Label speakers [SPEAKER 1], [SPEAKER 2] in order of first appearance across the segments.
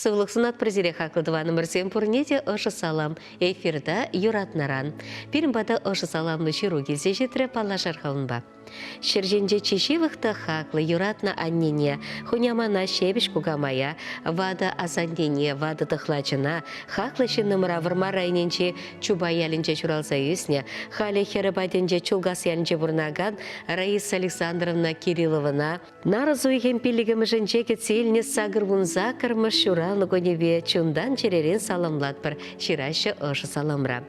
[SPEAKER 1] Сывлық сынат президент хақлыдываны мірсен пұрнеде ұшы салам. Эфирда юратнаран. Пирімбада ұшы саламны шыру келсе жетірі палашар қауынба. Шерженже чешевыхта хақлы юратна аннене, хунямана шебіш кугамая, вада асандене, вада тахлачына, хақлы шыннымыра вармарайненче чубаялінче чуралса үсне, халі херабаденче чулгас ялінче бұрнаган Раиса Александровна Кирилловна, наразу ехем пилігімішінче кетселіне сағыр вунза кірміш шуралны гоневе чундан черерен саламлатпыр, ширашы ұшы саламра.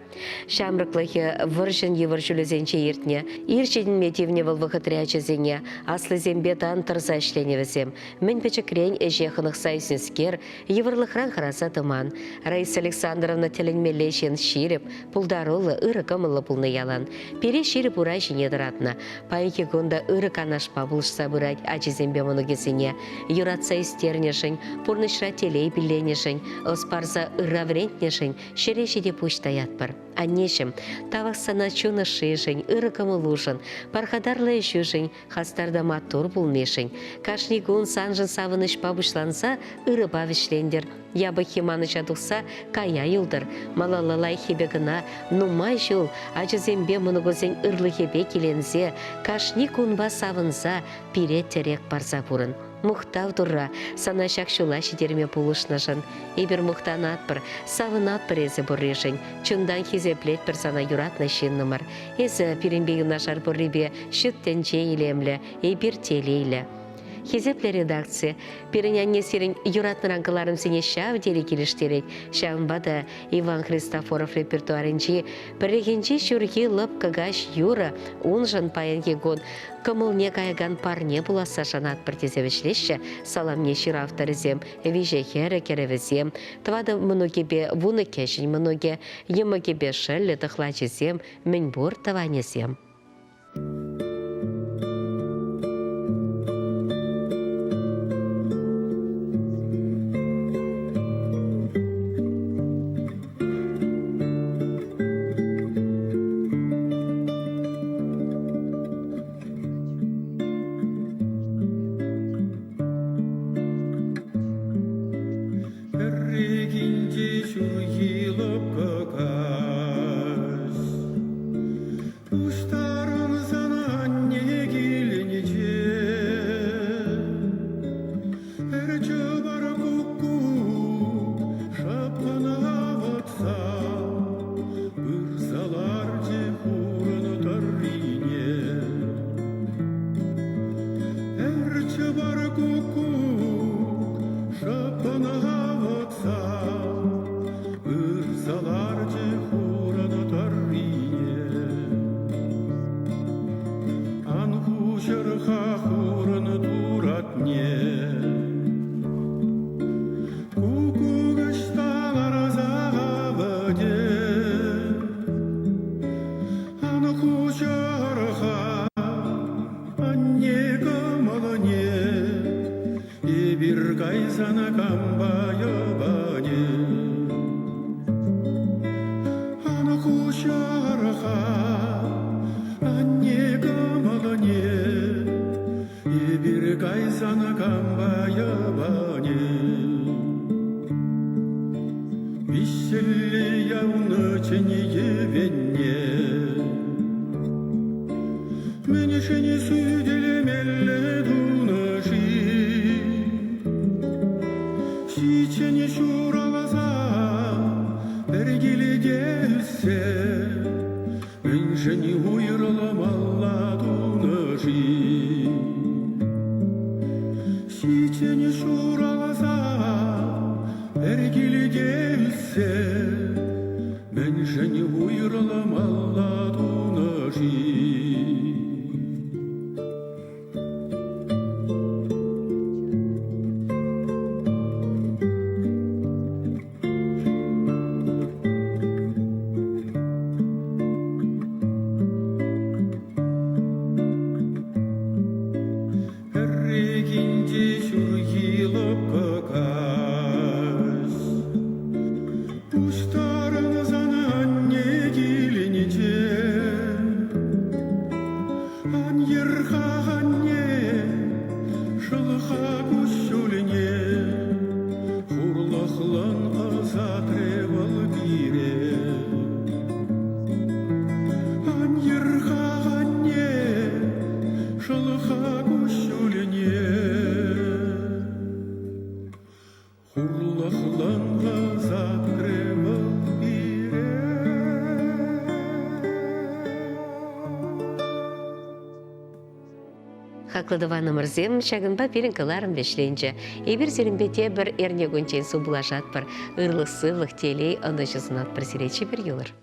[SPEAKER 1] Шамрықлығы выршын евіршілізенче ертіне, ирчедін метивне вăхăтрячезене, аслы зембетан тырса işленевізем. Мен печекрен эжехынық сайсынскер, еврлықран хараса тыман. Раиса Александровна теленмелешен ширеп, пулдарулы ыры кымылы пулны ялан. Пере ширеп урай жинедіратна. Пайки гонда ыры канашпа бұлышса бұрайт ачезембе мұнығесіне. Юратса истернешін, пурнышра телей біленешін, оспарса ырраврентнешін, шерешеде пуштаятпыр. Аннешім, тавақсана чуны шишін, ыры кымылушын, пархадарлы үшішін, хастарда матур бұлмешін. Кашнигун санжын савыныш пабышланса, ыры бавишлендер. Ябы химаныша тұқса, кая юлдыр. Малалалай хебегіна, нумай жыл, ажызембе мұнығызен ырлы хебе келензе, кашнигун ба савынса, пире терек барса бұрын. Мұқтау тұрра, сана шақшула шедерме пулышнашын. Ебір мұқтан атпыр, савын атпыр езі бұррешін. Чундан хезеплет бір сана юратна шыннымыр. Езі пиренбегі нашар бұрребе шүттен жейлемлі, ебір телейлі. Хезепле редакция. Переняне сирен юратныраңқыларым сене шав делі келіштерек. Шавынбада Иван Христофоров репертуарынчи бірегенче шүрге лып кагаш юра, унжын паянге гон. Кымылне каяган парне буласа шанат партизевішлеші, саламне ширавтарызем, вижехері керевізем, твады мұнугебе вуны кешін мұнуге, емігебе шылі тұхлачызем, мен бұр таванезем.
[SPEAKER 2] улахланға закрывал бире.
[SPEAKER 1] Хақлыдыва номерзем шагынба перенкаларым бешленче. Эбир серембете бір эрне гончен су булашат бір ырлық-сывлық телей ындышысынат бір сиречі бір юлыр.